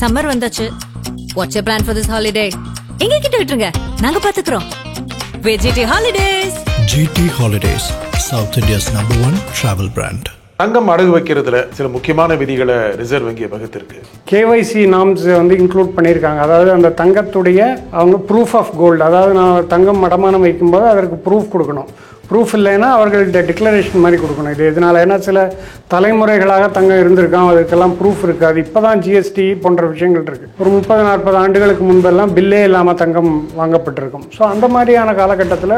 Summer வந்தாச்சு. What's your plan for this holiday? எங்க கிட்ட விட்டுருங்க, நாங்க பாத்துக்கிறோம். GT Holidays. GT Holidays, South India's #1 travel brand. தங்கம் அடகு வைக்கிறதுல சில முக்கியமான விதிகளை ரிசர்வ் வங்கி வகுத்திருக்கு. கேஒய்சி நாம்ஸ் இன்க்ளூட் பண்ணியிருக்காங்க. அதாவது அந்த தங்கத்துடைய அவங்க ப்ரூஃப் ஆஃப் கோல்டு, அதாவது நான் தங்கம் அடமானம் வைக்கும்போது அதற்கு ப்ரூஃப் கொடுக்கணும். ப்ரூஃப் இல்லைன்னா அவர்கள்ட்ட டிக்ளரேஷன் மாதிரி கொடுக்கணும். இது எதனால், ஏன்னா சில தலைமுறைகளாக தங்கம் இருந்திருக்கான், அதுக்கெல்லாம் ப்ரூஃப் இருக்காது. இப்போ தான் ஜிஎஸ்டி போன்ற விஷயங்கள் இருக்குது. ஒரு 30-40 ஆண்டுகளுக்கு முன்பெல்லாம் பில்லே இல்லாமல் தங்கம் வாங்கப்பட்டிருக்கும். ஸோ அந்த மாதிரியான காலகட்டத்தில்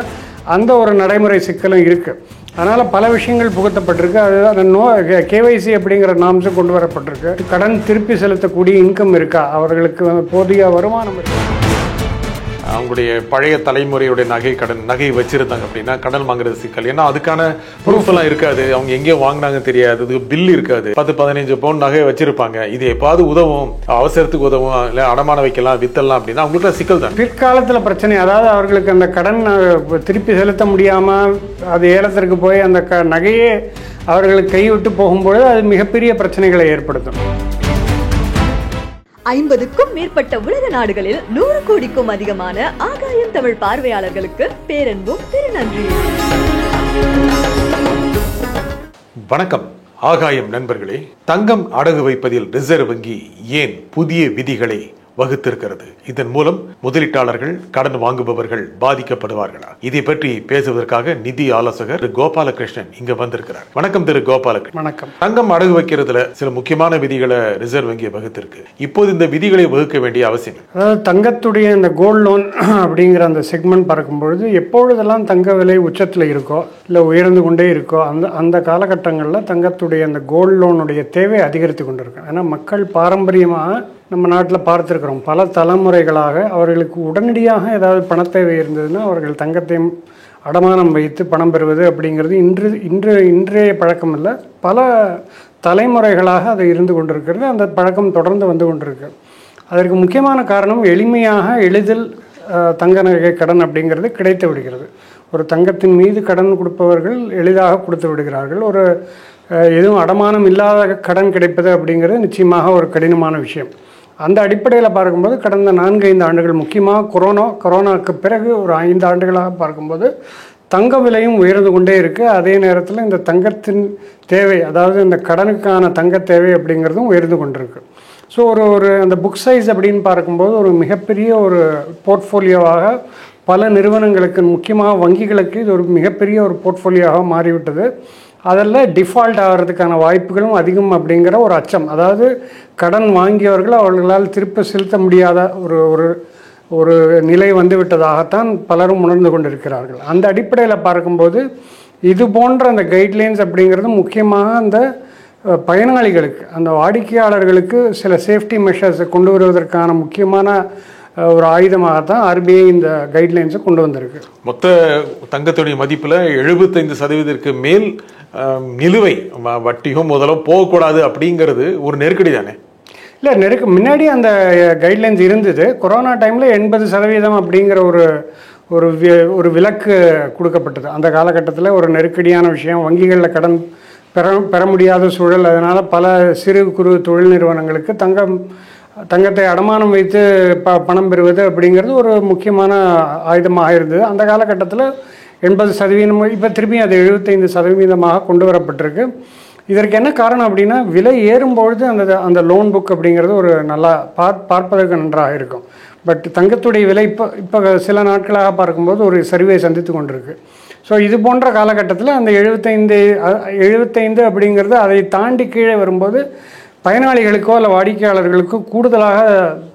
அந்த ஒரு நடைமுறை சிக்கலும் இருக்குது. அதனால் பல விஷயங்கள் புகுத்தப்பட்டிருக்கு. அது அந்த கேஒய்சி அப்படிங்கிற நாம்ஸும் கொண்டு வரப்பட்டிருக்கு. கடன் திருப்பி செலுத்தக்கூடிய இன்கம் இருக்கா, அவர்களுக்கு போதிய வருமானம் இருக்கா, அவங்களுடைய பழைய தலைமுறையுடைய நகை வச்சிருந்தாங்க அப்படின்னா கடன் வாங்குறது சிக்கல். ஏன்னா அதுக்கான ப்ரூஃப் எல்லாம் இருக்காது, அவங்க எங்கேயோ வாங்கினாங்க தெரியாது, அதுக்கு பில் இருக்காது. 10-15 பவுன் நகை வச்சிருப்பாங்க. இது எப்பாவது உதவும், அவசரத்துக்கு உதவும், இல்லை அடமான வைக்கலாம், வித்தலாம் அப்படின்னா அவங்களுக்கு சிக்கல் தான். பிற்காலத்தில் பிரச்சனை. அதாவது அவர்களுக்கு அந்த கடன் திருப்பி செலுத்த முடியாமல் அது ஏலத்திற்கு போய் அந்த நகையே அவர்களுக்கு கைவிட்டு போகும்பொழுது அது மிகப்பெரிய பிரச்சனைகளை ஏற்படுத்தும். 50க்கும் மேற்பட்ட உலக நாடுகளில் 100 கோடிக்கும் அதிகமான ஆகாயம் தமிழ் பார்வையாளர்களுக்கு பேரன்பும் திருநன்றி. வணக்கம் ஆகாயம் நண்பர்களே. தங்கம் அடகு வைப்பதில் ரிசர்வ் வங்கி ஏன் புதிய விதிகளை வகுத்திருக்கிறது? இதன் மூலம் முதலீட்டாளர்கள், கடன் வாங்குபவர்கள் பாதிக்கப்படுவார்களா? இதை பற்றி பேசுவதற்காக நிதி ஆலோசகர் கோபாலகிருஷ்ணன் இங்க வந்திருக்கிறார். வணக்கம் திரு கோபாலகிருஷ்ணன். வணக்கம். தங்கம் அடகு வைக்கிறதுல சில முக்கியமான விதிகளை ரிசர்வ் வங்கி வகுத்திருக்கு. இப்போது இந்த விதிகளை வகுக்க வேண்டிய அவசியம். அதாவது தங்கத்துடைய இந்த கோல்டு லோன் அப்படிங்கிற அந்த செக்மெண்ட் பார்க்கும்பொழுது எப்பொழுதெல்லாம் தங்க விலை உச்சத்தில் இருக்கோ இல்லை உயர்ந்து கொண்டே இருக்கோ அந்த காலகட்டங்களில் தங்கத்துடைய அந்த கோல்டு லோனுடைய தேவை அதிகரித்து கொண்டிருக்கு. ஏன்னா மக்கள் பாரம்பரியமாக நம்ம நாட்டில் பார்த்துருக்குறோம், பல தலைமுறைகளாக அவர்களுக்கு உடனடியாக ஏதாவது பணத்தேவை இருந்ததுன்னா அவர்கள் தங்கத்தையும் அடமானம் வைத்து பணம் பெறுவது அப்படிங்கிறது இன்றைய பழக்கம் இல்லை, பல தலைமுறைகளாக அது இருந்து கொண்டிருக்கிறது. அந்த பழக்கம் தொடர்ந்து வந்து கொண்டிருக்கு. அதற்கு முக்கியமான காரணம் எளிமையாக எளிதில் தங்க நகை கடன் அப்படிங்கிறது கிடைத்து விடுகிறது. ஒரு தங்கத்தின் மீது கடன் கொடுப்பவர்கள் எளிதாக கொடுத்து விடுகிறார்கள். ஒரு எதுவும் அடமானம் இல்லாத கடன் கிடைப்பது அப்படிங்கிறது நிச்சயமாக ஒரு கடினமான விஷயம். அந்த அடிப்படையில் பார்க்கும்போது கடந்த 4-5 ஆண்டுகள், முக்கியமாக கொரோனாவுக்கு பிறகு ஒரு 5 ஆண்டுகளாக பார்க்கும்போது தங்க விலையும் உயர்ந்து கொண்டே இருக்குது. அதே நேரத்தில் இந்த தங்கத்தின் தேவை, அதாவது இந்த கடனுக்கான தங்க தேவை அப்படிங்கிறதும் உயர்ந்து கொண்டிருக்கு. ஸோ ஒரு அந்த புக் சைஸ் அப்படின்னு பார்க்கும்போது ஒரு மிகப்பெரிய ஒரு போர்ட்ஃபோலியோவாக பல நிறுவனங்களுக்கு, முக்கியமாக வங்கிகளுக்கு இது ஒரு மிகப்பெரிய ஒரு போர்ட்ஃபோலியோவாக மாறிவிட்டது. அதில் டிஃபால்ட் ஆகிறதுக்கான வாய்ப்புகளும் அதிகம் அப்படிங்கிற ஒரு அச்சம். அதாவது கடன் வாங்கியவர்கள் அவர்களால் திருப்ப செலுத்த முடியாத ஒரு நிலை வந்து விட்டதாகத்தான் பலரும் உணர்ந்து கொண்டிருக்கிறார்கள். அந்த அடிப்படையில் பார்க்கும்போது இது போன்ற அந்த கைட்லைன்ஸ் அப்படிங்கிறது முக்கியமாக அந்த பயனாளிகளுக்கு, அந்த வாடிக்கையாளர்களுக்கு சில சேஃப்டி மெஷர்ஸை கொண்டு வருவதற்கான முக்கியமான ஒரு ஆயுதமாகத்தான் ஆர்பிஐ இந்த கைட்லைன்ஸை கொண்டு வந்திருக்கு. மொத்த தங்கத்துடைய மதிப்பில் 75% மேல் நிலுவை வட்டியும் முதலும் போகக்கூடாது அப்படிங்கிறது ஒரு நெருக்கடி தானே? இல்லை, முன்னாடி அந்த கைட்லைன்ஸ் இருந்தது. கொரோனா டைமில் 80% அப்படிங்கிற ஒரு விலக்கு கொடுக்கப்பட்டது. அந்த காலகட்டத்தில் ஒரு நெருக்கடியான விஷயம், வங்கிகளில் கடன் பெற முடியாத சூழல். அதனால் பல சிறு குறு தொழில் நிறுவனங்களுக்கு தங்கத்தை அடமானம் வைத்து பணம் பெறுவது அப்படிங்கிறது ஒரு முக்கியமான ஆயுதமாக இருந்தது. அந்த காலகட்டத்தில் 80%, இப்போ திரும்பி அது 75% கொண்டு வரப்பட்டிருக்கு. இதற்கு என்ன காரணம் அப்படின்னா, விலை ஏறும்பொழுது அந்த லோன் புக் அப்படிங்கிறது ஒரு நல்லா பார்ப்பதற்கு நன்றாக இருக்கும். பட் தங்கத்துடைய விலை இப்போ சில நாட்களாக பார்க்கும்போது ஒரு சரிவை சந்தித்து கொண்டிருக்கு. ஸோ இது போன்ற காலகட்டத்தில் அந்த 75 அப்படிங்கிறது அதை தாண்டி கீழே வரும்போது பயனாளிகளுக்கோ இல்லை வாடிக்கையாளர்களுக்கோ கூடுதலாக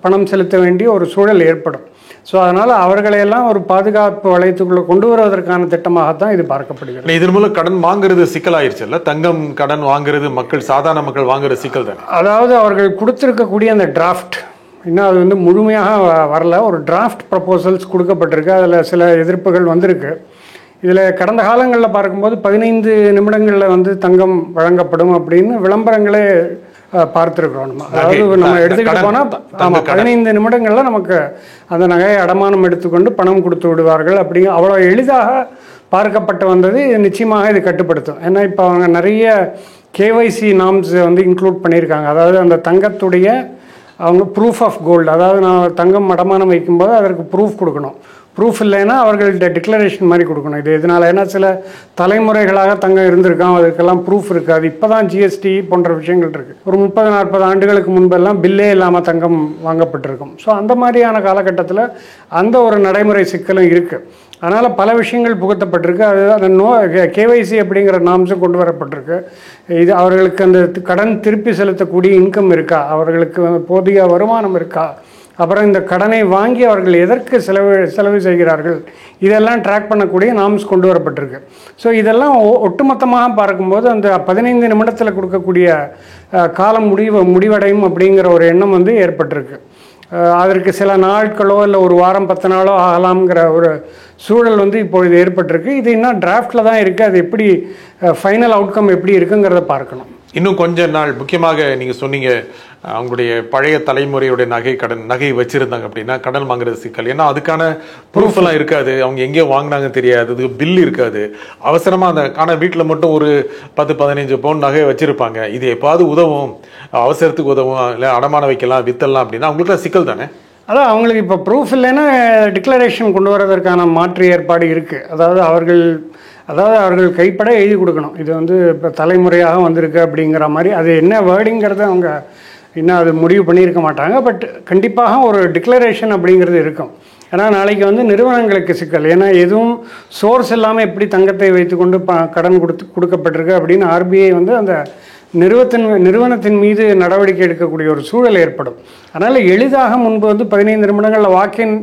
பணம் செலுத்த வேண்டிய ஒரு சூழல் ஏற்படும். ஸோ அதனால் அவர்களையெல்லாம் ஒரு பாதுகாப்பு வளையத்துக்குள்ளே கொண்டு வருவதற்கான திட்டமாகத்தான் இது பார்க்கப்படுகிறது. இதன் மூலம் கடன் வாங்குறது சிக்கலாயிருச்சு இல்லை? தங்கம் கடன் வாங்குறது சாதாரண மக்கள் வாங்குற சிக்கல் தானே? அதாவது அவர்கள் கொடுத்துருக்கக்கூடிய அந்த டிராஃப்ட் இன்னும் அது வந்து முழுமையாக வரல. ஒரு டிராஃப்ட் ப்ரப்போசல்ஸ் கொடுக்கப்பட்டிருக்கு. அதில் சில எதிர்ப்புகள் வந்திருக்கு. இதில் கடந்த காலங்களில் பார்க்கும்போது 15 நிமிடங்களில் வந்து தங்கம் வழங்கப்படும் அப்படின்னு விளம்பரங்களே பார்த்துருக்குறோம். அதாவது நம்ம எடுத்துக்கிட்டு போனால் 15 நிமிடங்களில் நமக்கு அந்த நகையை அடமானம் எடுத்துக்கொண்டு பணம் கொடுத்து விடுவார்கள் அப்படிங்க அவ்வளோ எளிதாக பார்க்கப்பட்டு வந்தது. நிச்சயமாக இது கட்டுப்படுத்தும். ஏன்னா இப்போ அவங்க நிறைய கேஒய்சி நாம்ஸ் வந்து இன்க்ளூட் பண்ணியிருக்காங்க. அதாவது அந்த தங்கத்துடைய அவங்க ப்ரூஃப் ஆஃப் கோல்டு, அதாவது நான் தங்கம் அடமானம் வைக்கும்போது அதற்கு ப்ரூஃப் கொடுக்கணும். ப்ரூஃப் இல்லைன்னா அவர்கள்ட்ட டிக்ளரேஷன் மாதிரி கொடுக்கணும். இது எதனால், ஏன்னா சில தலைமுறைகளாக தங்கம் இருந்திருக்கான், அதுக்கெல்லாம் ப்ரூஃப் இருக்காது. இப்போ தான் ஜிஎஸ்டி போன்ற விஷயங்கள் இருக்குது. ஒரு 30-40 ஆண்டுகளுக்கு முன்பெல்லாம் பில்லே இல்லாமல் தங்கம் வாங்கப்பட்டிருக்கும். ஸோ அந்த மாதிரியான காலகட்டத்தில் அந்த ஒரு நடைமுறை சிக்கலும் இருக்குது. அதனால் பல விஷயங்கள் புகுத்தப்பட்டிருக்கு. அது அந்த கேவைசி அப்படிங்கிற நாம்ஸும் கொண்டு வரப்பட்டிருக்கு. இது அவர்களுக்கு அந்த கடன் திருப்பி செலுத்தக்கூடிய இன்கம் இருக்கா, அவர்களுக்கு போதிய வருமானம் இருக்கா, அப்புறம் இந்த கடனை வாங்கி அவர்கள் எதற்கு செலவு செய்கிறார்கள், இதெல்லாம் ட்ராக் பண்ணக்கூடிய நாம்ஸ் கொண்டு வரப்பட்டிருக்கு. ஸோ இதெல்லாம் ஒட்டுமொத்தமாக பார்க்கும்போது அந்த 15 நிமிடத்தில் கொடுக்கக்கூடிய காலம் முடிவடையும் அப்படிங்கிற ஒரு எண்ணம் வந்து ஏற்பட்டிருக்கு. அதற்கு சில நாட்களோ இல்லை ஒரு வாரம் 10 நாளோ ஆகலாம்ங்கிற ஒரு சூழல் வந்து இப்பொழுது ஏற்பட்டிருக்கு. இது இன்னும் டிராஃப்டில் தான் இருக்குது. அது எப்படி ஃபைனல் அவுட்கம் எப்படி இருக்குங்கிறத பார்க்கணும். இன்னும் கொஞ்ச நாள், முக்கியமாக நீங்கள் சொன்னீங்க அவங்களுடைய பழைய தலைமுறையுடைய நகை வச்சுருந்தாங்க அப்படின்னா கடன் வாங்குறது சிக்கல். ஏன்னா அதுக்கான ப்ரூஃப் எல்லாம் இருக்காது, அவங்க எங்கேயோ வாங்கினாங்க தெரியாது, அது பில் இருக்காது. அவசரமாக அந்த ஆனால் வீட்டில் மட்டும் ஒரு 10-15 பவுன் நகை வச்சுருப்பாங்க. இது எப்பாவது உதவும், அவசரத்துக்கு உதவும், இல்லை அடமானம் வைக்கலாம், வித்தரலாம் அப்படின்னா அவங்களுக்குலாம் சிக்கல் தானே. அதான் அவங்களுக்கு இப்போ ப்ரூஃப் இல்லைன்னா டிக்ளரேஷன் கொண்டு வரதற்கான மாற்று ஏற்பாடு இருக்குது. அதாவது அவர்கள் கைப்பட எழுதி கொடுக்கணும், இது வந்து இப்போ தலைமுறையாக வந்திருக்கு அப்படிங்கிற மாதிரி. அது என்ன வேர்டிங்கிறத அவங்க இன்னும் அது முடிவு பண்ணியிருக்க மாட்டாங்க. பட் கண்டிப்பாக ஒரு டிக்ளரேஷன் அப்படிங்கிறது இருக்கும். ஏன்னா நாளைக்கு வந்து நிறுவனங்களுக்கு சிக்கல். ஏன்னா எதுவும் சோர்ஸ் இல்லாமல் எப்படி தங்கத்தை வைத்துக்கொண்டு கடன் கொடுக்கப்பட்டிருக்கு அப்படின்னு ஆர்பிஐ வந்து அந்த நிறுவனத்தின் மீது நடவடிக்கை எடுக்கக்கூடிய ஒரு சூழல் ஏற்படும். அதனால் எளிதாக முன்பு வந்து 15 நிமிடங்களில் வாக்கின்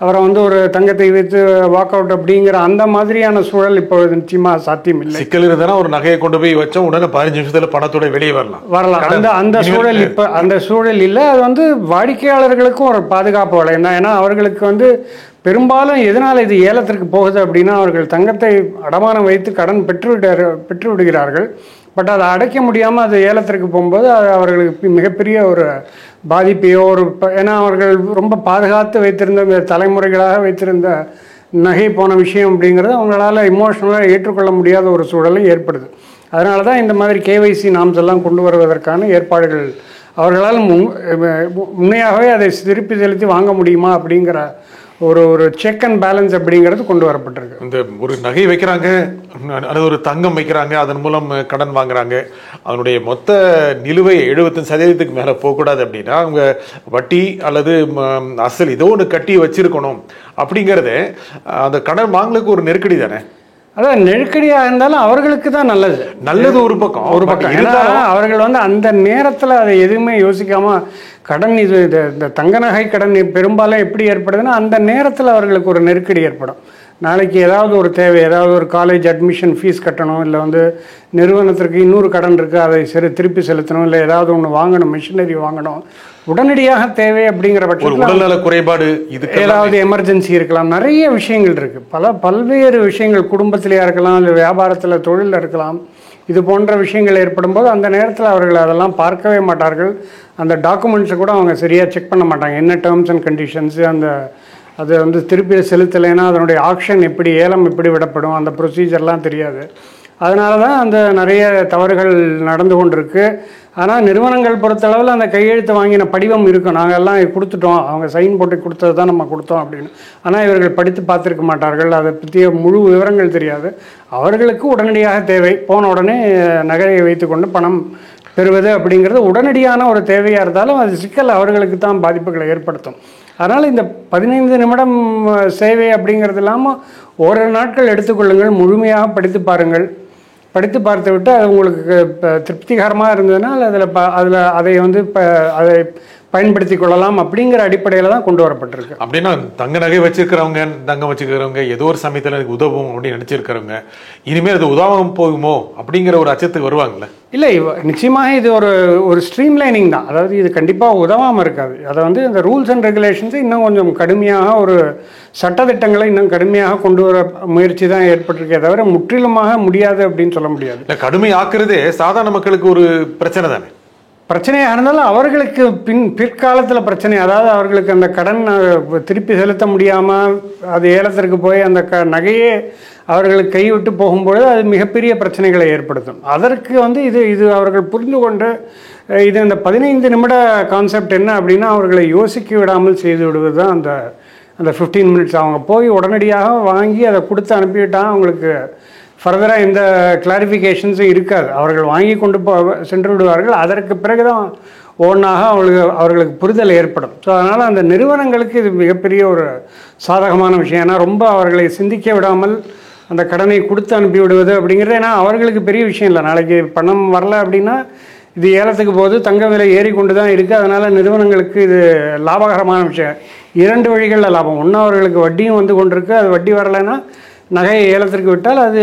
அவரை வந்து ஒரு தங்கத்தை வைத்து வாக் அவுட் அப்படிங்கிற அந்த மாதிரியான சூழல் இப்போ நிச்சயமாக சாத்தியம் இல்லை. சிக்கல் இருந்தால் ஒரு நகையை கொண்டு போய் வச்சோம், உடனே 15 நிமிஷத்தில் பணத்தோட வெளியே வரலாம். அந்த சூழல் இப்போ அந்த சூழல் இல்லை. அது வந்து வாடிக்கையாளர்களுக்கும் ஒரு பாதுகாப்பு வளையம் தான். ஏன்னா அவர்களுக்கு வந்து பெரும்பாலும் எதனால் இது ஏலத்திற்கு போகுது அப்படின்னா அவர்கள் தங்கத்தை அடமானம் வைத்து கடன் பெற்று விடுகிறார்கள். பட் அதை அடைக்க முடியாமல் அது ஏலத்திற்கு போகும்போது அது அவர்களுக்கு மிகப்பெரிய ஒரு பாதிப்பையோ ஏன்னா அவர்கள் ரொம்ப பாதுகாத்து வைத்திருந்த தலைமுறைகளாக வைத்திருந்த நகை போன விஷயம் அப்படிங்கிறது அவங்களால இமோஷனலாக ஏற்றுக்கொள்ள முடியாத ஒரு சூழலும் ஏற்படுது. அதனால தான் இந்த மாதிரி கேவைசி நாம்ஸ் எல்லாம் கொண்டு வருவதற்கான ஏற்பாடுகள் அவர்களால் முன்னையாகவே அதை திருப்பி செலுத்தி வாங்க முடியுமா அப்படிங்கிற ஒரு செக் அண்ட் பேலன்ஸ் அப்படிங்கிறது கொண்டு வரப்பட்டிருக்கு. இந்த ஒரு நகை வைக்கிறாங்க அல்லது ஒரு தங்கம் வைக்கிறாங்க, அதன் மூலம் கடன் வாங்குறாங்க, அதனுடைய மொத்த நிலுவை 75% மேலே போகக்கூடாது அப்படின்னா அவங்க வட்டி அல்லது அசல் ஏதோ ஒன்று கட்டி வச்சிருக்கணும் அப்படிங்கிறத அந்த கடன் வாங்கலுக்கு ஒரு நெருக்கடி தானே. அதான் நெருக்கடியாக இருந்தாலும் அவர்களுக்கு தான் நல்லது ஒரு பக்கம் இருந்தாலும் அவர்கள் வந்து அந்த நேரத்தில் அதை எதுவுமே யோசிக்காமல் கடன் இந்த தங்க நகை கடன் பெரும்பாலும் எப்படி ஏற்படுதுன்னா அந்த நேரத்தில் அவர்களுக்கு ஒரு நெருக்கடி ஏற்படும். நாளைக்கு ஏதாவது ஒரு தேவை, ஏதாவது ஒரு காலேஜ் அட்மிஷன் ஃபீஸ் கட்டணும், இல்லை வந்து நிறுவனத்திற்கு இன்னொரு கடன் இருக்குது அதை திருப்பி செலுத்தணும், இல்லை ஏதாவது ஒன்று வாங்கணும், மிஷினரி வாங்கணும், உடனடியாக தேவை அப்படிங்கிற பட்சத்தில் உடல்நல குறைபாடு, இது ஏதாவது எமர்ஜென்சி இருக்கலாம், நிறைய விஷயங்கள் இருக்குது. பல்வேறு விஷயங்கள் குடும்பத்திலேயே இருக்கலாம், இல்லை வியாபாரத்தில் தொழிலில் இருக்கலாம். இது போன்ற விஷயங்கள் ஏற்படும் போது அந்த நேரத்தில் அவர்கள் அதெல்லாம் பார்க்கவே மாட்டார்கள். அந்த டாக்குமெண்ட்ஸை கூட அவங்க சரியாக செக் பண்ண மாட்டாங்க. என்ன டேர்ம்ஸ் அண்ட் கண்டிஷன்ஸு, அது வந்து திருப்பி செலுத்தலைன்னா அதனுடைய ஆக்ஷன் எப்படி, ஏலம் எப்படி விடப்படும், அந்த ப்ரொசீஜர்லாம் தெரியாது. அதனால தான் அந்த நிறைய தவறுகள் நடந்து கொண்டிருக்கு. ஆனால் நிறுவனங்கள் பொறுத்தளவில் அந்த கையெழுத்து வாங்கின படிவம் இருக்கும், நாங்கள் எல்லாம் கொடுத்துட்டோம், அவங்க சைன் போட்டு கொடுத்தது தான் நம்ம கொடுத்தோம் அப்படின்னு. ஆனால் இவர்கள் படித்து பார்த்துருக்க மாட்டார்கள், அதை பற்றிய முழு விவரங்கள் தெரியாது. அவர்களுக்கு உடனடியாக தேவை, போன உடனே நகையை வைத்துக்கொண்டு பணம் பெறுவது அப்படிங்கிறது உடனடியான ஒரு தேவையாக இருந்தாலும் அது சிக்கல் அவர்களுக்கு தான் பாதிப்புகளை ஏற்படுத்தும். அதனால் இந்த 15 நிமிடம் சேவை அப்படிங்கிறது இல்லாமல் ஓரிரு நாட்கள் எடுத்துக்கொள்ளுங்கள், முழுமையாக படித்து பாருங்கள். படித்து பார்த்து விட்டு அது உங்களுக்கு திருப்திகரமாக இருந்ததுன்னா அதை வந்து அதை பயன்படுத்தி கொள்ளலாம் அப்படிங்கிற அடிப்படையில் தான் கொண்டு வரப்பட்டிருக்கு. அப்படின்னா தங்க நகை வச்சிருக்கிறவங்க, தங்கம் வச்சுக்கிறவங்க ஏதோ ஒரு சமயத்தில் எனக்கு உதவும் அப்படின்னு நினச்சிருக்கிறவங்க இனிமேல் அது உதவாமல் போகுமோ அப்படிங்கிற ஒரு அச்சத்துக்கு வருவாங்கல்ல? இல்லை, நிச்சயமாக இது ஒரு ஸ்ட்ரீம்லைனிங் தான். அதாவது இது கண்டிப்பாக உதவாமல் இருக்காது. அதை வந்து இந்த ரூல்ஸ் அண்ட் ரெகுலேஷன்ஸை இன்னும் கொஞ்சம் கடுமையாக, ஒரு சட்டத்திட்டங்களை இன்னும் கடுமையாக கொண்டு வர முயற்சி தான் ஏற்பட்டிருக்கே தவிர முற்றிலுமாக முடியாது அப்படின்னு சொல்ல முடியாது. இல்லை, கடுமையாக்குறதே சாதாரண மக்களுக்கு ஒரு பிரச்சனை தானே. பிரச்சனையாக இருந்தாலும் அவர்களுக்கு பிற்காலத்தில் பிரச்சனை, அதாவது அவர்களுக்கு அந்த கடன் திருப்பி செலுத்த முடியாமல் அது ஏலத்திற்கு போய் அந்த நகையே அவர்களுக்கு கைவிட்டு போகும்பொழுது அது மிகப்பெரிய பிரச்சனைகளை ஏற்படுத்தும். அதற்கு வந்து இது அவர்கள் புரிந்து கொண்டு இது அந்த 15 நிமிட கான்செப்ட் என்ன அப்படின்னா, அவர்களை யோசிக்க விடாமல் செய்து விடுவது தான் அந்த அந்த 15 மினிட்ஸ். அவங்க போய் உடனடியாக வாங்கி அதை கொடுத்து அனுப்பிவிட்டால் அவங்களுக்கு ஃபர்தராக எந்த கிளாரிஃபிகேஷன்ஸும் இருக்காது. அவர்கள் வாங்கி கொண்டு சென்று விடுவார்கள். அதற்கு பிறகு தான் ஒன்றாக அவர்களுக்கு புரிதல் ஏற்படும். ஸோ அதனால் அந்த நிறுவனங்களுக்கு இது மிகப்பெரிய ஒரு சாதகமான விஷயம். ஏன்னா ரொம்ப அவர்களை சிந்திக்க விடாமல் அந்த கடனை கொடுத்து அனுப்பி விடுவது அப்படிங்கிறது, ஏன்னா அவர்களுக்கு பெரிய விஷயம் இல்லை. நாளைக்கு பணம் வரல அப்படின்னா இது ஏலத்துக்கு போது தங்க விலை ஏறிக்கொண்டு தான் இருக்குது. அதனால் நிறுவனங்களுக்கு இது லாபகரமான விஷயம். 2 வழிகளில் லாபம். ஒன்று, அவர்களுக்கு வட்டியும் வந்து கொண்டிருக்கு. அது வட்டி வரலைன்னா நகையை ஏலத்திற்கு விட்டால் அது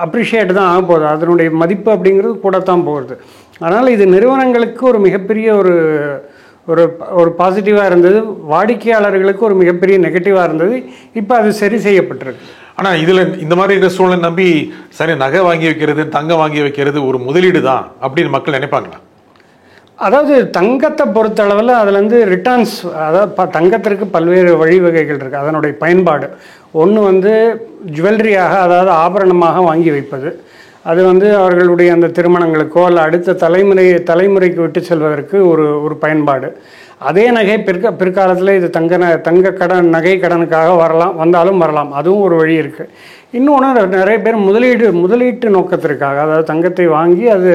அப்ரிஷியேட் தான் ஆக போகுது. அதனுடைய மதிப்பு அப்படிங்கிறது கூடத்தான் போகுது. அதனால் இது நிறுவனங்களுக்கு ஒரு மிகப்பெரிய ஒரு ஒரு ஒரு பாசிட்டிவாக இருந்தது. வாடிக்கையாளர்களுக்கு ஒரு மிகப்பெரிய நெகட்டிவாக இருந்தது. இப்போ அது சரி செய்யப்பட்டிருக்கு. ஆனால் இதில் இந்த மாதிரி இருக்கிற சூழ்நிலை நம்பி சரி நகை வாங்கி வைக்கிறது, தங்கம் வாங்கி வைக்கிறது ஒரு முதலீடு தான் அப்படின்னு மக்கள் நினைப்பாங்களா? அதாவது தங்கத்தை பொறுத்தளவில் அதுலேருந்து ரிட்டர்ன்ஸ், அதாவது தங்கத்திற்கு பல்வேறு வழிவகைகள் இருக்குது. அதனுடைய பயன்பாடு ஒன்று வந்து ஜுவல்லரியாக, அதாவது ஆபரணமாக வாங்கி வைப்பது. அது வந்து அவர்களுடைய அந்த திருமணங்களுக்கோ இல்லை அடுத்த தலைமுறைக்கு விட்டு செல்வதற்கு ஒரு பயன்பாடு. அதே நகை பிற்காலத்தில் இது தங்க கடன் நகை கடனுக்காக வந்தாலும் வரலாம். அதுவும் ஒரு வழி இருக்குது. இன்னொன்று, நிறைய பேர் முதலீட்டு நோக்கத்திற்காக, அதாவது தங்கத்தை வாங்கி அது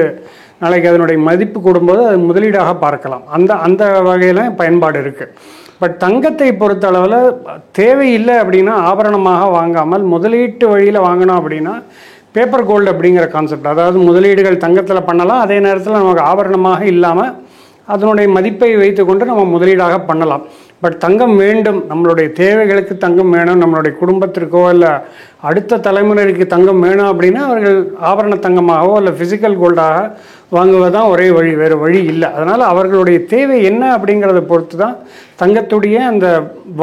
நாளைக்கு அதனுடைய மதிப்பு கூடும்போது அது முதலீடாக பார்க்கலாம். அந்த வகையில் பயன்பாடு இருக்குது. பட் தங்கத்தை பொறுத்த அளவில் தேவையில்லை அப்படின்னா ஆபரணமாக வாங்காமல் முதலீட்டு வழியில் வாங்கினோம் அப்படின்னா பேப்பர் கோல்டு அப்படிங்கிற கான்செப்ட், அதாவது முதலீடுகள் தங்கத்தில் பண்ணலாம், அதே நேரத்தில் நமக்கு ஆபரணமாக இல்லாமல் அதனுடைய மதிப்பை வைத்துக்கொண்டு நம்ம முதலீடாக பண்ணலாம். பட் தங்கம் வேண்டும், நம்மளுடைய தேவைகளுக்கு தங்கம் வேணும், நம்மளுடைய குடும்பத்திற்கோ இல்லை அடுத்த தலைமுறைக்கு தங்கம் வேணும் அப்படின்னா அவர்கள் ஆபரண தங்கமாகவோ இல்லை ஃபிசிக்கல் கோல்டாக வாங்குவதுதான் ஒரே வழி, வேறு வழி இல்லை. அதனால் அவர்களுடைய தேவை என்ன அப்படிங்கிறத பொறுத்து தான் தங்கத்துடைய அந்த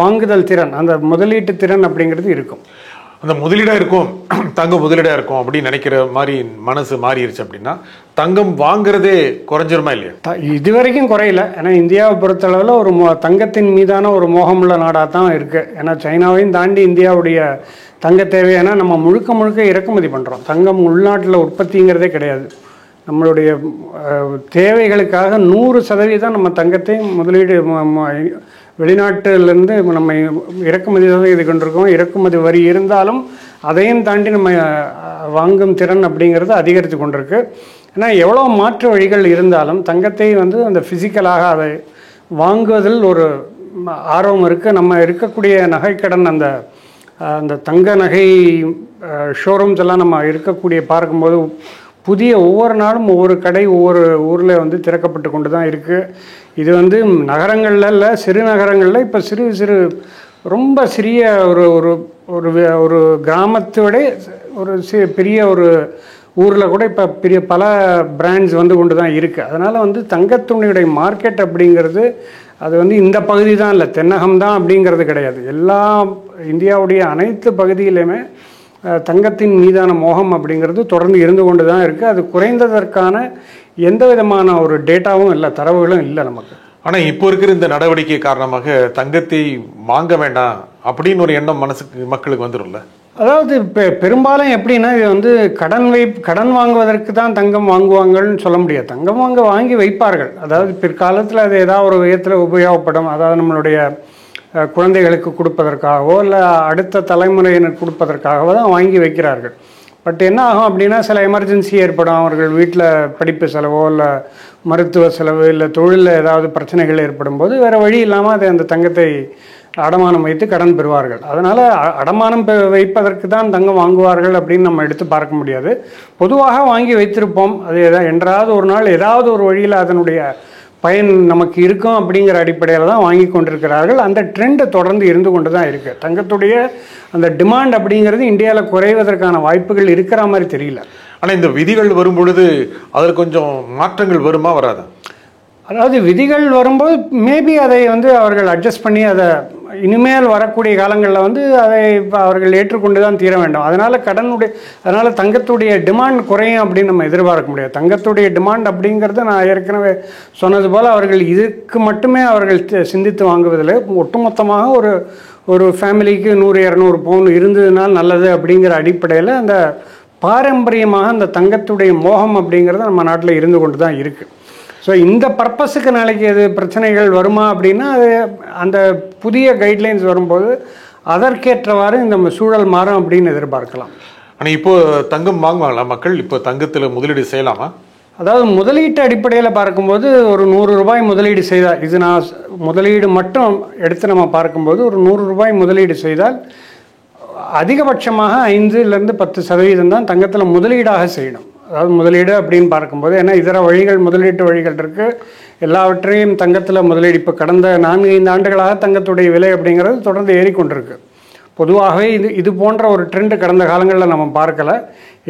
வாங்குதல் திறன், அந்த முதலீட்டு திறன் அப்படிங்கிறது இருக்கும். அந்த முதலீடாக இருக்கும், தங்கம் முதலீடாக இருக்கும் அப்படின்னு நினைக்கிற மாதிரி மனசு மாறிடுச்சு அப்படின்னா தங்கம் வாங்குறதே குறைஞ்சிருமா இல்லையா? இது வரைக்கும் குறையல. ஏன்னா இந்தியாவை பொறுத்தளவில் ஒரு தங்கத்தின் மீதான ஒரு மோகமுள்ள நாடாக தான் இருக்குது. ஏன்னா சைனாவையும் தாண்டி இந்தியாவுடைய தங்க தேவையான நம்ம முழுக்க இறக்குமதி பண்ணுறோம். தங்கம் உள்நாட்டில் உற்பத்திங்கிறதே கிடையாது. நம்மளுடைய தேவைகளுக்காக 100% நம்ம தங்கத்தை முதலீடு வெளிநாட்டிலேருந்து நம்ம இறக்குமதி தான் இது கொண்டிருக்கோம். இறக்குமதி வரி இருந்தாலும் அதையும் தாண்டி நம்ம வாங்கும் திறன் அப்படிங்கிறது அதிகரித்து கொண்டிருக்கு. ஏன்னா எவ்வளோ மாற்று வழிகள் இருந்தாலும் தங்கத்தை வந்து அந்த ஃபிசிக்கலாக அதை வாங்குவதில் ஒரு ஆர்வம் இருக்குது. நம்ம இருக்கக்கூடிய நகைக்கடன் அந்த தங்க நகை ஷோரூம்ஸ் எல்லாம் நம்ம இருக்கக்கூடிய பார்க்கும்போது புதிய ஒவ்வொரு நாளும் ஒவ்வொரு கடை ஒவ்வொரு ஊரில் வந்து திறக்கப்பட்டு கொண்டு தான் இருக்குது. இது வந்து நகரங்களில் இல்லை, சிறு நகரங்களில் இப்போ சிறு ரொம்ப சிறிய ஒரு கிராமத்தோட ஒரு பெரிய ஒரு ஊரில் கூட இப்போ பல பிராண்ட்ஸ் வந்து கொண்டு தான் இருக்குது. அதனால் வந்து தங்கத்துணியுடைய மார்க்கெட் அப்படிங்கிறது அது வந்து இந்த பகுதி தான் இல்லை, தென்னகம் தான் அப்படிங்கிறது கிடையாது. எல்லா இந்தியாவுடைய அனைத்து பகுதியிலையுமே தங்கத்தின் மீதான மோகம் அப்படிங்கிறது தொடர்ந்து இருந்து கொண்டு தான் இருக்குது. அது குறைந்ததற்கான எந்த விதமான ஒரு டேட்டாவும் இல்லை, தரவுகளும் இல்லை நமக்கு. ஆனால் இப்போ இருக்கிற இந்த நடவடிக்கை காரணமாக தங்கத்தை வாங்க வேண்டாம் அப்படின்னு ஒரு எண்ணம் மக்களுக்கு வந்துடும்ல. அதாவது இப்போ பெரும்பாலும் எப்படின்னா இது வந்து கடன் வாங்குவதற்கு தான் தங்கம் வாங்குவாங்கன்னு சொல்ல முடியாது. தங்கம் வாங்கி வைப்பார்கள். அதாவது பிற்காலத்தில் அது ஏதாவது ஒரு விதத்தில் உபயோகப்படும். அதாவது நம்மளுடைய குழந்தைகளுக்கு கொடுப்பதற்காகவோ இல்லை அடுத்த தலைமுறையினர் கொடுப்பதற்காகவோ தான் வாங்கி வைக்கிறார்கள். பட் என்ன ஆகும் அப்படின்னா சில எமர்ஜென்சி ஏற்படும். அவர்கள் வீட்டில் படிப்பு செலவோ இல்லை மருத்துவ செலவு இல்லை தொழிலில் ஏதாவது பிரச்சனைகள் ஏற்படும் போது வேறு வழி இல்லாமல் அதை அந்த தங்கத்தை அடமானம் வைத்து கடன் பெறுவார்கள். அதனால் அடமானம் வைப்பதற்கு தான் தங்கம் வாங்குவார்கள் அப்படின்னு நம்ம எடுத்து பார்க்க முடியாது. பொதுவாக வாங்கி வைத்திருப்போம். அது என்றாவது ஒரு நாள் ஏதாவது ஒரு வழியில் அதனுடைய பயன் நமக்கு இருக்கும் அப்படிங்கிற அடிப்படையில் தான் வாங்கி கொண்டிருக்கிறார்கள். அந்த ட்ரெண்டு தொடர்ந்து இருந்து கொண்டு தான் இருக்குது. தங்கத்துடைய அந்த டிமாண்ட் அப்படிங்கிறது இந்தியாவில் குறைவதற்கான வாய்ப்புகள் இருக்கிற மாதிரி தெரியல. ஆனால் இந்த விதிகள் வரும் பொழுது அதில் கொஞ்சம் மாற்றங்கள் வருமா வராதா? அதாவது விதிகள் வரும்போது மேபி அதை வந்து அவர்கள் அட்ஜஸ்ட் பண்ணி அதை இனிமேல் வரக்கூடிய காலங்களில் வந்து அதை அவர்கள் ஏற்றுக்கொண்டு தான் தீர வேண்டும். அதனால் தங்கத்துடைய டிமாண்ட் குறையும் அப்படின்னு நம்ம எதிர்பார்க்க முடியாது. தங்கத்துடைய டிமாண்ட் அப்படிங்கிறது நான் ஏற்கனவே சொன்னது போல் அவர்கள் இதுக்கு மட்டுமே அவர்கள் சிந்தித்து வாங்குவதில்லை. ஒட்டுமொத்தமாக ஒரு ஃபேமிலிக்கு 100-200 பவுன் இருந்ததுனால் நல்லது அப்படிங்கிற அடிப்படையில் அந்த பாரம்பரியமாக அந்த தங்கத்துடைய மோகம் அப்படிங்கிறது நம்ம நாட்டில் இருந்து கொண்டு தான் இருக்குது. ஸோ இந்த பர்பஸுக்கு நாளைக்கு அது பிரச்சனைகள் வருமா அப்படின்னா அது அந்த புதிய கைட்லைன்ஸ் வரும்போது அதற்கேற்றவாறு இந்த சூழல் மாறும் அப்படின்னு எதிர்பார்க்கலாம். ஆனால் இப்போ தங்கம் வாங்குவாங்களா மக்கள்? இப்போ தங்கத்தில் முதலீடு செய்யலாமா? அதாவது முதலீட்டு அடிப்படையில் பார்க்கும்போது ஒரு 100 ரூபாய் முதலீடு செய்தால், இது நான் முதலீடு மட்டும் எடுத்து நம்ம பார்க்கும்போது ஒரு 100 ரூபாய் முதலீடு செய்தால் அதிகபட்சமாக 5-10% தான் தங்கத்தில் முதலீடாக செய்யணும். அதாவது முதலீடு அப்படின்னு பார்க்கும்போது, ஏன்னா இதர வழிகள் முதலீட்டு வழிகள் இருக்குது, எல்லாவற்றையும் தங்கத்தில் முதலீடு. இப்போ கடந்த 4-5 ஆண்டுகளாக தங்கத்துடைய விலை அப்படிங்கிறது தொடர்ந்து ஏறிக்கொண்டிருக்கு. பொதுவாகவே இது போன்ற ஒரு ட்ரெண்டு கடந்த காலங்களில் நம்ம பார்க்கல.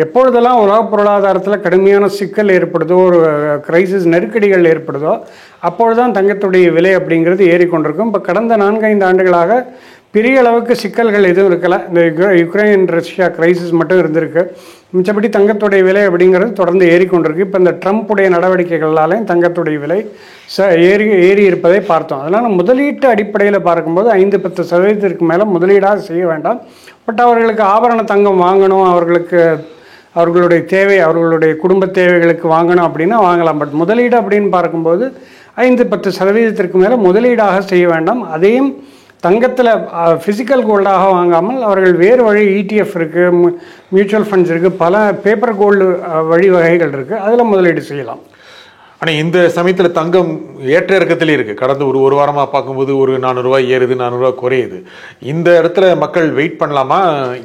எப்பொழுதெல்லாம் உலக பொருளாதாரத்தில் கடுமையான சிக்கல் ஏற்படுதோ, ஒரு கிரைசிஸ் நெருக்கடிகள் ஏற்படுதோ, அப்பொழுதுதான் தங்கத்துடைய விலை அப்படிங்கிறது ஏறிக்கொண்டிருக்கும். இப்போ கடந்த 4-5 ஆண்டுகளாக பெரிய அளவுக்கு சிக்கல்கள் எதுவும் இருக்கலை. இந்த யுக்ரைன் ரஷ்யா கிரைசிஸ் மட்டும் இருந்திருக்கு. மிச்சப்படி தங்கத்துடைய விலை அப்படிங்கிறது தொடர்ந்து ஏறிக்கொண்டிருக்கு. இப்போ இந்த ட்ரம்ப்புடைய நடவடிக்கைகளாலையும் தங்கத்துடைய விலை ஏறி இருப்பதை பார்த்தோம். அதனால் முதலீட்டு அடிப்படையில் பார்க்கும்போது 5-10% மேலே முதலீடாக செய்ய வேண்டாம். பட் அவர்களுக்கு ஆபரண தங்கம் வாங்கணும், அவர்களுடைய தேவை, அவர்களுடைய குடும்ப தேவைகளுக்கு வாங்கணும் அப்படின்னா வாங்கலாம். பட் முதலீடு அப்படின்னு பார்க்கும்போது 5-10% மேலே முதலீடாக செய்ய வேண்டாம். அதையும் தங்கத்தில் ஃபிசிக்கல் கோல்டாக வாங்காமல் அவர்கள் வேறு வழி ETF இருக்குது, மியூச்சுவல் ஃபண்ட்ஸ் இருக்குது, பல பேப்பர் கோல்டு வழிவகைகள் இருக்குது, அதில் முதலீடு செய்யலாம். ஆனால் இந்த சமயத்தில் தங்கம் ஏற்ற இறக்கத்திலே இருக்குது. கடந்த ஒரு வாரமாக பார்க்கும்போது ஒரு 400 ரூபாய் ஏறுது, 400 ரூபாய் குறையுது. இந்த இடத்துல மக்கள் வெயிட் பண்ணலாமா,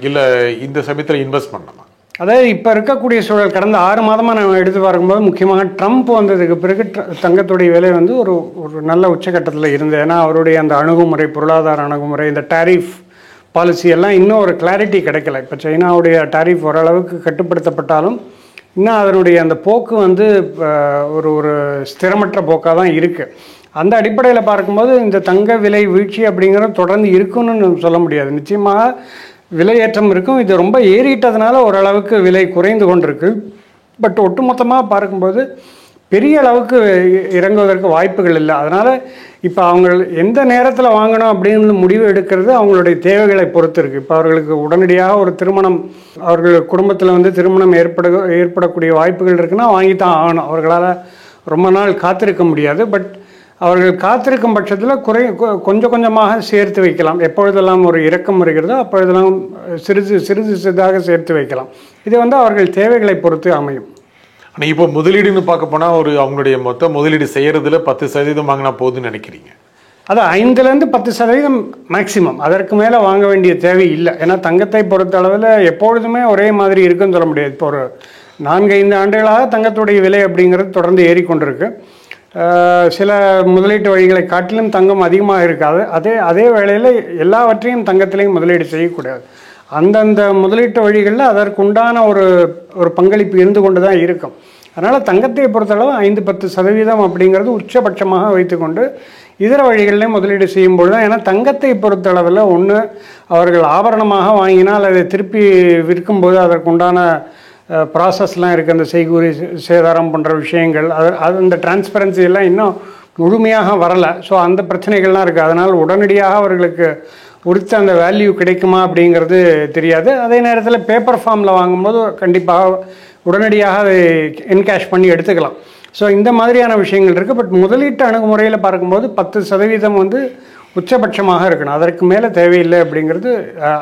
இல்லை இந்த சமயத்தில் இன்வெஸ்ட் பண்ணலாமா? அதாவது இப்போ இருக்கக்கூடிய சூழல் கடந்த 6 மாதமாக நம்ம எடுத்து பார்க்கும்போது, முக்கியமாக ட்ரம்ப் வந்ததுக்கு பிறகு தங்கத்துடைய விலை வந்து ஒரு நல்ல உச்சக்கட்டத்தில் இருந்தது. ஏன்னா அவருடைய அந்த அணுகுமுறை, பொருளாதார அணுகுமுறை, இந்த டாரிஃப் பாலிசி எல்லாம் இன்னும் ஒரு கிளாரிட்டி கிடைக்கல. இப்போ சைனாவுடைய டாரிஃப் ஓரளவுக்கு கட்டுப்படுத்தப்பட்டாலும் இன்னும் அதனுடைய அந்த போக்கு வந்து ஒரு ஸ்திரமற்ற போக்காக தான் இருக்குது. அந்த அடிப்படையில் பார்க்கும்போது இந்த தங்க விலை வீழ்ச்சி அப்படிங்கிறது தொடர்ந்து இருக்குன்னு சொல்ல முடியாது. நிச்சயமாக விலையேற்றம் இருக்கும். இது ரொம்ப ஏறிட்டதுனால ஓரளவுக்கு விலை குறைந்து கொண்டிருக்கு. பட் ஒட்டுமொத்தமாக பார்க்கும்போது பெரிய அளவுக்கு இறங்குவதற்கு வாய்ப்புகள் இல்லை. அதனால் இப்போ அவங்க எந்த நேரத்தில் வாங்கணும் அப்படின்னு முடிவு எடுக்கிறது அவங்களுடைய தேவைகளை பொறுத்து இருக்குது. இப்போ அவர்களுக்கு உடனடியாக ஒரு திருமணம், அவர்கள் குடும்பத்தில் வந்து திருமணம் ஏற்படக்கூடிய வாய்ப்புகள் இருக்குன்னா வாங்கி தான் ஆகணும். அவர்களால் ரொம்ப நாள் காத்திருக்க முடியாது. பட் அவர்கள் காத்திருக்கும் பட்சத்தில் கொஞ்சம் கொஞ்சமாக சேர்த்து வைக்கலாம். எப்பொழுதெல்லாம் ஒரு இறக்கம் வருகிறதோ அப்பொழுதெல்லாம் சிறிதாக சேர்த்து வைக்கலாம். இது வந்து அவர்கள் தேவைகளை பொறுத்து அமையும். ஆனால் இப்போ முதலீடுன்னு பார்க்க போனால் அவங்களுடைய மொத்த முதலீடு செய்கிறதுல 10% வாங்கினா போதுன்னு நினைக்கிறீங்க? அது 5-10% மேக்சிமம். அதற்கு மேலே வாங்க வேண்டிய தேவை இல்லை. ஏன்னா தங்கத்தை பொறுத்த அளவில் எப்பொழுதுமே ஒரே மாதிரி இருக்குன்னு சொல்ல முடியாது. இப்போ ஒரு 4-5 ஆண்டுகளாக தங்கத்துடைய விலை அப்படிங்கிறது தொடர்ந்து ஏறிக்கொண்டிருக்கு. சில முதலீட்டு வழிகளை காட்டிலும் தங்கம் அதிகமாக இருக்காது. அதே வேளையில் எல்லாவற்றையும் தங்கத்திலையும் முதலீடு செய்யக்கூடாது. அந்தந்த முதலீட்டு வழிகளில் அதற்குண்டான ஒரு பங்களிப்பு இருந்து கொண்டு தான் இருக்கும். அதனால் தங்கத்தை பொறுத்தளவு 5-10% அப்படிங்கிறது உச்சபட்சமாக வைத்துக்கொண்டு இதர வழிகளில் முதலீடு செய்யும்போது தான். ஏன்னா தங்கத்தை பொறுத்தளவில் ஒன்று அவர்கள் ஆபரணமாக வாங்கினால் அதை திருப்பி விற்கும்போது அதற்குண்டான ப்ராசஸ்லாம் இருக்குது. அந்த செய்கூலி சேதாரம் போன்ற விஷயங்கள், அந்த டிரான்ஸ்பரன்சி எல்லாம் இன்னும் முழுமையாக வரலை. ஸோ அந்த பிரச்சனைகள்லாம் இருக்குது. அதனால் உடனடியாக அவர்களுக்கு உரித்த அந்த வேல்யூ கிடைக்குமா அப்படிங்கிறது தெரியாது. அதே நேரத்தில் பேப்பர் ஃபார்மில் வாங்கும்போது கண்டிப்பாக உடனடியாக அதை என்கேஷ் பண்ணி எடுத்துக்கலாம். ஸோ இந்த மாதிரியான விஷயங்கள் இருக்குது. பட் முதலீட்டு அணுகுமுறையில் பார்க்கும்போது 10% வந்து உச்சபட்சமாக இருக்கணும். அதற்கு மேலே தேவையில்லை அப்படிங்கிறது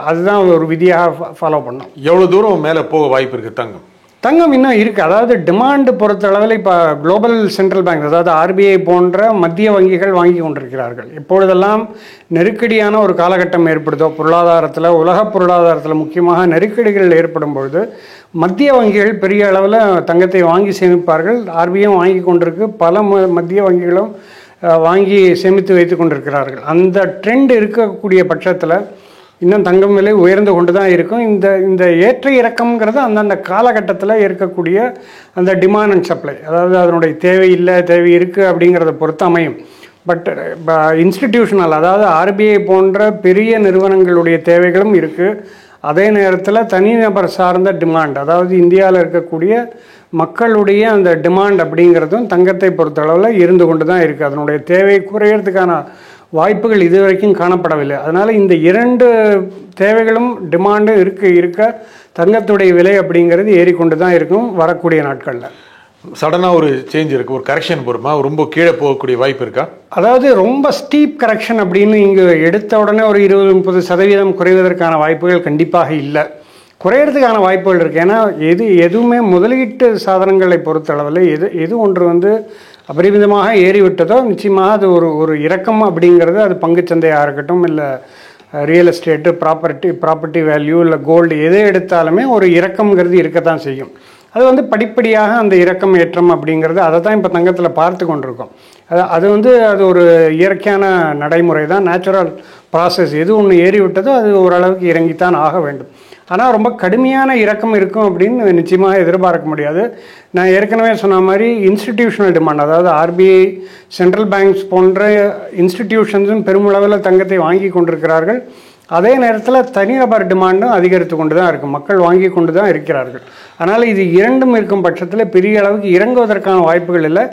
அதுதான் ஒரு விதியாக ஃபாலோ பண்ணணும். எவ்வளோ தூரம் மேலே போக வாய்ப்பு இருக்குது தங்கம் இன்னும் இருக்குது. அதாவது டிமாண்டு பொறுத்த அளவில் இப்போ குளோபல் சென்ட்ரல் பேங்க், அதாவது RBI போன்ற மத்திய வங்கிகள் வாங்கி கொண்டிருக்கிறார்கள். இப்பொழுதெல்லாம் நெருக்கடியான ஒரு காலகட்டம் ஏற்படுதோ பொருளாதாரத்தில், உலக பொருளாதாரத்தில் முக்கியமாக நெருக்கடிகள் ஏற்படும் பொழுது மத்திய வங்கிகள் பெரிய அளவில் தங்கத்தை வாங்கி சேமிப்பார்கள். RBIயும் வாங்கி கொண்டிருக்கு, பல மத்திய வங்கிகளும் வாங்கி சேமித்து வைத்து கொண்டிருக்கிறார்கள். அந்த ட்ரெண்ட் இருக்கக்கூடிய பட்சத்தில் இன்னும் தங்கம் விலை உயர்ந்து கொண்டு தான் இருக்கும். இந்த ஏற்ற இறக்கம்ங்கிறது அந்தந்த காலகட்டத்தில் இருக்கக்கூடிய அந்த டிமாண்ட் அண்ட் சப்ளை, அதாவது அதனுடைய தேவை இல்லை தேவை இருக்குது அப்படிங்கிறத பொறுத்து அமையும். பட் இன்ஸ்டிடியூஷனல், அதாவது RBI போன்ற பெரிய நிறுவனங்களுடைய தேவைகளும் இருக்குது. அதே நேரத்தில் தனிநபர் சார்ந்த டிமாண்ட், அதாவது இந்தியாவில் இருக்கக்கூடிய மக்களுடைய அந்த டிமாண்ட் அப்படிங்கிறதும் தங்கத்தை பொறுத்தளவில் இருந்து கொண்டு தான் இருக்குது. அதனுடைய தேவை குறையிறதுக்கான வாய்ப்புகள் இதுவரைக்கும் காணப்படவில்லை. அதனால் இந்த 2 தேவைகளும் டிமாண்டும் இருக்க தங்கத்துடைய விலை அப்படிங்கிறது ஏறிக்கொண்டு தான் இருக்கும் வரக்கூடிய நாட்களில். சடனாக ஒரு சேஞ்ச் இருக்குது, ஒரு கரெக்ஷன் போருமா, ரொம்ப கீழே போகக்கூடிய வாய்ப்பு இருக்கா? அதாவது ரொம்ப ஸ்டீப் கரெக்ஷன் அப்படின்னு இங்கே எடுத்த உடனே ஒரு 20-30% குறைவதற்கான வாய்ப்புகள் கண்டிப்பாக இல்லை. குறையிறதுக்கான வாய்ப்புகள் இருக்குது. ஏன்னா எதுவுமே முதலீட்டு சாதனங்களை பொறுத்தளவில் எது ஒன்று வந்து அபரிமிதமாக ஏறிவிட்டதோ நிச்சயமாக அது ஒரு இறக்கம் அப்படிங்கிறது, அது பங்குச்சந்தையாக இருக்கட்டும், இல்லை ரியல் எஸ்டேட்டு, ப்ராப்பர்ட்டி வேல்யூ, இல்லை கோல்டு, எதை எடுத்தாலுமே ஒரு இறக்கம்ங்கிறது இருக்கத்தான் செய்யும். அது வந்து படிப்படியாக அந்த இறக்கம் ஏற்றம் அப்படிங்கிறது அதை தான் இப்போ தங்கத்தில் பார்த்து கொண்டிருக்கோம். அது ஒரு இயற்கையான நடைமுறை தான், நேச்சுரல் ப்ராசஸ். எது ஒன்று ஏறிவிட்டதோ அது ஓரளவுக்கு இறங்கித்தான் ஆக வேண்டும். ஆனால் ரொம்ப கடுமையான இறக்கம் இருக்கும் அப்படின்னு நிச்சயமாக எதிர்பார்க்க முடியாது. நான் ஏற்கனவே சொன்ன மாதிரி இன்ஸ்டிடியூஷனல் டிமாண்ட், அதாவது ஆர்பிஐ, சென்ட்ரல் பேங்க்ஸ் போன்ற இன்ஸ்டிடியூஷன்ஸும் பெருமளவில் தங்கத்தை வாங்கி கொண்டிருக்கிறார்கள். அதே நேரத்தில் தனிநபர் டிமாண்டும் அதிகரித்து கொண்டு தான் இருக்கும், மக்கள் வாங்கி கொண்டு தான் இருக்கிறார்கள். அதனால் இது இரண்டும் இருக்கும் பட்சத்தில் பெரிய அளவுக்கு இறங்குவதற்கான வாய்ப்புகள் இல்லை.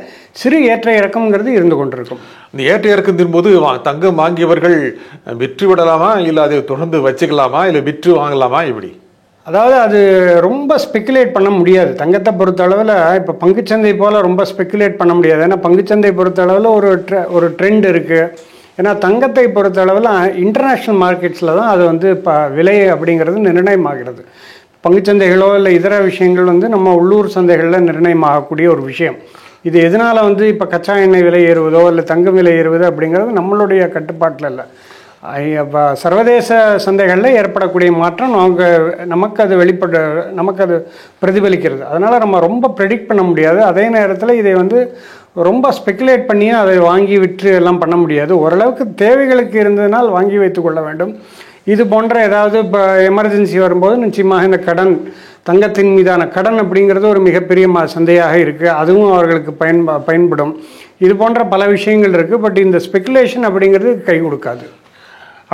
சிறு ஏற்ற இறக்கம்ங்கிறது இருந்து கொண்டிருக்கும். இந்த ஏற்ற இறக்கத்தின் போது தங்கம் வாங்கியவர்கள் விற்று விடலாமா, இல்லை அதை தொடர்ந்து வச்சுக்கலாமா, இல்லை விற்று வாங்கலாமா, இப்படி? அதாவது அது ரொம்ப ஸ்பெக்குலேட் பண்ண முடியாது. தங்கத்தை பொறுத்த அளவில் இப்போ பங்குச்சந்தை போல் ரொம்ப ஸ்பெக்குலேட் பண்ண முடியாது. ஏன்னா பங்குச்சந்தை பொறுத்த அளவில் ஒரு ட்ரெண்ட் இருக்குது. ஏன்னா தங்கத்தை பொறுத்த அளவில் இன்டர்நேஷ்னல் மார்க்கெட்ஸில் தான் அது வந்து இப்போ விலை அப்படிங்கிறது நிர்ணயமாகிறது. பங்குச்சந்தைகளோ இல்லை இதர விஷயங்கள் வந்து நம்ம உள்ளூர் சந்தைகளில் நிர்ணயமாகக்கூடிய ஒரு விஷயம். இது எதனால் வந்து இப்போ கச்சா எண்ணெய் விலை ஏறுவதோ இல்லை தங்கம் விலை ஏறுவதோ அப்படிங்கிறது நம்மளுடைய கட்டுப்பாட்டில் இல்லை. இப்போ சர்வதேச சந்தைகளில் ஏற்படக்கூடிய மாற்றம் நமக்கு அது பிரதிபலிக்கிறது. அதனால் நம்ம ரொம்ப ப்ரெடிக்ட் பண்ண முடியாது. அதே நேரத்தில் இதை வந்து ரொம்ப ஸ்பெக்குலேட் பண்ணியும் அதை வாங்கி விற்று எல்லாம் பண்ண முடியாது. ஓரளவுக்கு தேவைகளுக்கு இருந்ததுனால் வாங்கி வைத்து கொள்ள வேண்டும். இது போன்ற ஏதாவது இப்போ எமர்ஜென்சி வரும்போது நிச்சயமாக இந்த தங்கத்தின் மீதான கடன் அப்படிங்கிறது ஒரு மிகப்பெரிய சந்தையாக இருக்குது. அதுவும் அவர்களுக்கு பயன்படும். இது போன்ற பல விஷயங்கள் இருக்குது. பட் இந்த ஸ்பெக்குலேஷன் அப்படிங்கிறது கை கொடுக்காது.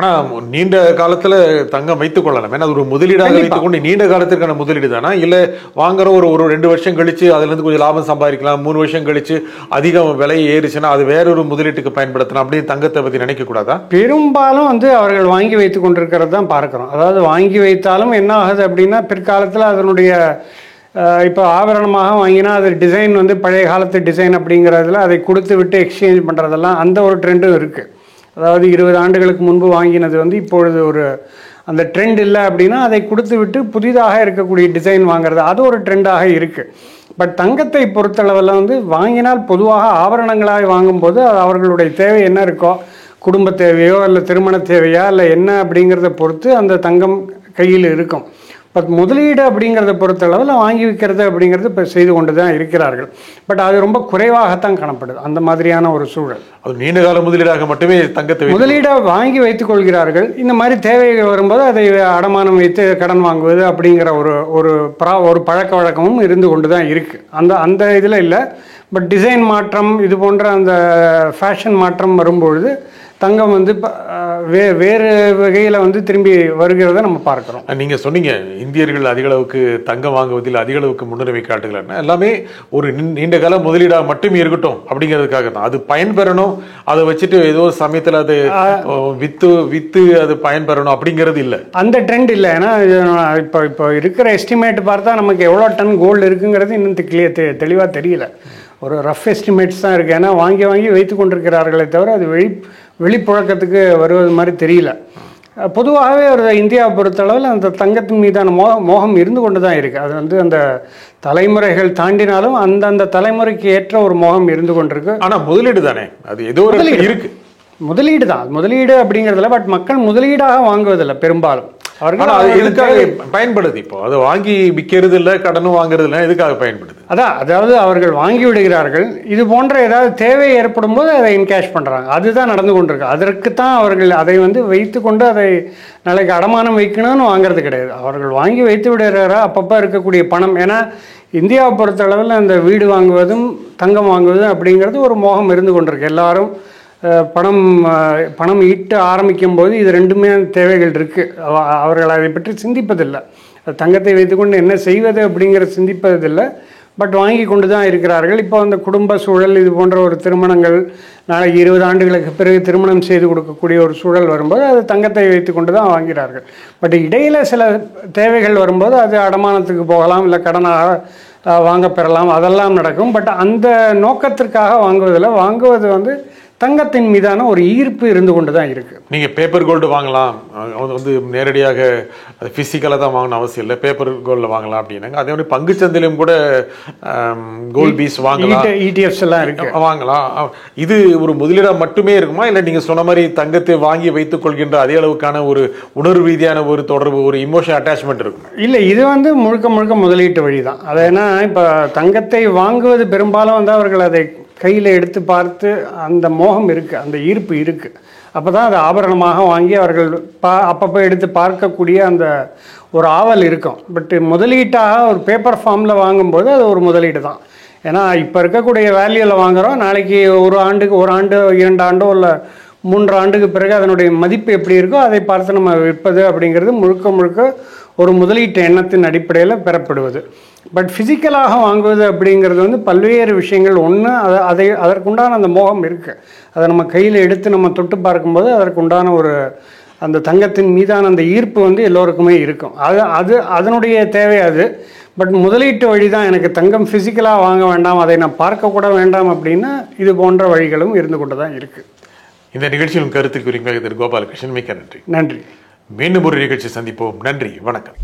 ஆனால் நீண்ட காலத்தில் தங்கம் வைத்துக் கொள்ளலாம். ஏன்னா அது ஒரு முதலீடாக வைத்துக்கொண்டு நீண்ட காலத்திற்கான முதலீடு தானா, இல்லை வாங்குற ஒரு 2 வருஷம் கழிச்சு அதுலேருந்து கொஞ்சம் லாபம் சம்பாதிக்கலாம், 3 வருஷம் கழிச்சு அதிகம் விலை ஏறிச்சுன்னா அது வேறொரு முதலீட்டுக்கு பயன்படுத்தலாம் அப்படின்னு தங்கத்தை பற்றி நினைக்கக்கூடாதா? பெரும்பாலும் வந்து அவர்கள் வாங்கி வைத்து கொண்டிருக்கிறது தான் பார்க்குறோம். அதாவது வாங்கி வைத்தாலும் என்ன ஆகுது அப்படின்னா பிற்காலத்தில் அதனுடைய இப்போ ஆபரணமாக வாங்கினா அது டிசைன் வந்து பழைய காலத்து டிசைன் அப்படிங்கிறதுல அதை கொடுத்து விட்டு எக்ஸ்சேஞ்ச் பண்ணுறதெல்லாம் அந்த ஒரு ட்ரெண்டும் இருக்குது. அதாவது 20 ஆண்டுகளுக்கு முன்பு வாங்கினது வந்து இப்பொழுது அந்த ட்ரெண்ட் இல்லை அப்படின்னா அதை கொடுத்து விட்டு புதிதாக இருக்கக்கூடிய டிசைன் வாங்குறது, அது ஒரு ட்ரெண்டாக இருக்குது. பட் தங்கத்தை பொறுத்தளவில் வந்து வாங்கினால் பொதுவாக ஆபரணங்களாக வாங்கும்போது அது அவர்களுடைய தேவை என்ன இருக்கோ, குடும்ப தேவையோ இல்லை திருமண தேவையா இல்லை என்ன அப்படிங்கிறத பொறுத்து அந்த தங்கம் கையில் இருக்கும். பட் முதலீடு அப்படிங்கிறத பொறுத்தளவில் வாங்கி வைக்கிறது அப்படிங்கிறது இப்போ செய்து கொண்டு தான் இருக்கிறார்கள். பட் அது ரொம்ப குறைவாகத்தான் காணப்படுது அந்த மாதிரியான ஒரு சூழல். அது நீண்ட கால முதலீடாக மட்டுமே தங்கத்தை முதலீடாக வாங்கி வைத்துக் கொள்கிறார்கள். இந்த மாதிரி தேவைகள் வரும்போது அதை அடமானம் வைத்து கடன் வாங்குவது அப்படிங்கிற ஒரு பழக்க வழக்கமும் இருந்து கொண்டு தான் இருக்குது. அந்த இதில் இல்லை. பட் டிசைன் மாற்றம் இது போன்ற அந்த ஃபேஷன் மாற்றம் வரும்பொழுது தங்கம் வந்து வேறு வகையில் வந்து திரும்பி வருகிறத நம்ம பார்க்குறோம். நீங்கள் சொன்னீங்க இந்தியர்கள் அதிகளவுக்கு தங்கம் வாங்குவதில் அதிகளவுக்கு முன்னுரிமை காட்டுகிறாங்க. எல்லாமே ஒரு நீண்ட கால முதலீடாக மட்டுமே இருக்கட்டும் அப்படிங்கிறதுக்காக தான். அது பயன்பெறணும், அதை வச்சுட்டு ஏதோ சமயத்தில் அது வித்து அது பயன்பெறணும் அப்படிங்கிறது இல்லை. அந்த ட்ரெண்ட் இல்லை. ஏன்னா இப்போ இருக்கிற எஸ்டிமேட் பார்த்தா நமக்கு எவ்வளோ டன் கோல்டு இருக்குங்கிறது இன்னும் தெளிவாக தெரியல. ஒரு ரஃப் எஸ்டிமேட்ஸ் தான் இருக்குது. ஏன்னா வாங்கி வைத்து கொண்டிருக்கிறார்களே தவிர அது வெளிப்புழக்கத்துக்கு வருவது மாதிரி தெரியல. பொதுவாகவே ஒரு இந்தியாவை பொறுத்தளவில் அந்த தங்கத்தின் மீதான மோகம் இருந்து கொண்டு தான் இருக்குது. அது வந்து அந்த தலைமுறைகள் தாண்டினாலும் அந்தந்த தலைமுறைக்கு ஏற்ற ஒரு மோகம் இருந்து கொண்டிருக்கு. ஆனால் முதலீடு தானே, அது ஏதோ ஒரு இருக்குது. முதலீடு தான், முதலீடு அப்படிங்கிறதுல. பட் மக்கள் முதலீடாக வாங்குவதில்லை பெரும்பாலும். அவர்கள் எதுக்காக பயன்படுது? இப்போ அதை வாங்கி விற்கிறது இல்லை, கடனும் வாங்குறது இல்லை, எதுக்காக பயன்படுது? அதாவது அவர்கள் வாங்கி விடுகிறார்கள். இது போன்ற ஏதாவது தேவை ஏற்படும் போது அதை என்கேஷ் பண்ணுறாங்க. அதுதான் நடந்து கொண்டிருக்கு. அதற்குத்தான் அவர்கள் அதை வந்து வைத்து கொண்டு அதை நாளைக்கு அடமானம் வைக்கணும்னு வாங்குறது கிடையாது. அவர்கள் வாங்கி வைத்து விடுகிறாரா அப்பப்போ இருக்கக்கூடிய பணம். ஏன்னா இந்தியாவை பொறுத்தளவில் அந்த வீடு வாங்குவதும் தங்கம் வாங்குவதும் அப்படிங்கிறது ஒரு மோகம் இருந்து கொண்டிருக்கு. எல்லாரும் பணம் ஈட்ட ஆரம்பிக்கும் போது இது ரெண்டுமே தேவைகள் இருக்குது. அவர்கள் அதை பற்றி சிந்திப்பதில்லை. தங்கத்தை வைத்துக்கொண்டு என்ன செய்வது அப்படிங்கிற சிந்திப்பதில்லை. பட் வாங்கி கொண்டு தான் இருக்கிறார்கள். இப்போ அந்த குடும்ப சூழல் இது போன்ற ஒரு திருமணங்கள் நாளைக்கு 20 ஆண்டுகளுக்கு பிறகு திருமணம் செய்து கொடுக்கக்கூடிய ஒரு சூழல் வரும்போது அது தங்கத்தை வைத்து கொண்டு தான் வாங்கிறார்கள். பட் இடையில் சில தேவைகள் வரும்போது அது அடமானத்துக்கு போகலாம், இல்லை கடனாக வாங்க பெறலாம், அதெல்லாம் நடக்கும். பட் அந்த நோக்கத்திற்காக வாங்குவது வந்து தங்கத்தின் மீதான ஒரு ஈர்ப்பு இருந்து கொண்டு தான் இருக்குது. நீங்கள் பேப்பர் கோல்டு வாங்கலாம், அது வந்து நேரடியாக அது ஃபிசிக்கலாக தான் வாங்கணும் அவசியம் இல்லை, பேப்பர் கோல்டில் வாங்கலாம் அப்படின்னாங்க. அதே மாதிரி பங்குச்சந்தையிலும் கூட கோல்ட் பீஸ் வாங்கலாம், இடிஎஃப்ஸ் எல்லாம் இருக்கு, வாங்கலாம். இது ஒரு முதலீடாக மட்டுமே இருக்குமா, இல்லை நீங்கள் சொன்ன மாதிரி தங்கத்தை வாங்கி வைத்துக் கொள்கின்ற அதே அளவுக்கான ஒரு உணர்வு ரீதியான ஒரு தொடர்பு, ஒரு இமோஷனல் அட்டாச்மெண்ட் இருக்கும்? இல்லை, இது வந்து முழுக்க முழுக்க முதலீட்டு வழி தான். அது ஏன்னா இப்போ தங்கத்தை வாங்குவது பெரும்பாலும் வந்து அவர்கள் அதை கையில் எடுத்து பார்த்து அந்த மோகம் இருக்குது, அந்த ஈர்ப்பு இருக்குது. அப்போ தான் அது ஆபரணமாக வாங்கி அவர்கள் அப்பப்போ எடுத்து பார்க்கக்கூடிய அந்த ஒரு ஆவல் இருக்கும். பட் முதலீட்டாக ஒரு பேப்பர் ஃபார்மில் வாங்கும்போது அது ஒரு முதலீடு தான். ஏன்னா இப்போ இருக்கக்கூடிய வேல்யூவில் வாங்குகிறோம், நாளைக்கு ஒரு ஆண்டு 2 ஆண்டோ இல்லை 3 ஆண்டுக்கு பிறகு அதனுடைய மதிப்பு எப்படி இருக்கோ அதை பார்த்து நம்ம விற்பது அப்படிங்கிறது முழுக்க முழுக்க ஒரு முதலீட்டு எண்ணத்தின் அடிப்படையில் பெறப்படுவது. பட் ஃபிசிக்கலாக வாங்குவது அப்படிங்கிறது வந்து பல்வேறு விஷயங்கள். ஒன்று, அதற்குண்டான அந்த மோகம் இருக்குது. அதை நம்ம கையில் எடுத்து நம்ம தொட்டு பார்க்கும்போது அதற்குண்டான ஒரு அந்த தங்கத்தின் மீதான அந்த ஈர்ப்பு வந்து எல்லோருக்குமே இருக்கும். அதனுடைய தேவை அது. பட் முதலீட்டு வழி தான். எனக்கு தங்கம் ஃபிசிக்கலாக வாங்க வேண்டாம், அதை நான் பார்க்கக்கூட வேண்டாம் அப்படின்னா இது போன்ற வழிகளும் இருந்து கொண்டு தான் இருக்குது. இந்த நிகழ்ச்சியின் கருத்து குறிப்பாக திரு கோபாலகிருஷ்ணன், மிக்க நன்றி. நன்றி. மீண்டும் ஒரு நிகழ்ச்சி சந்திப்போம். நன்றி, வணக்கம்.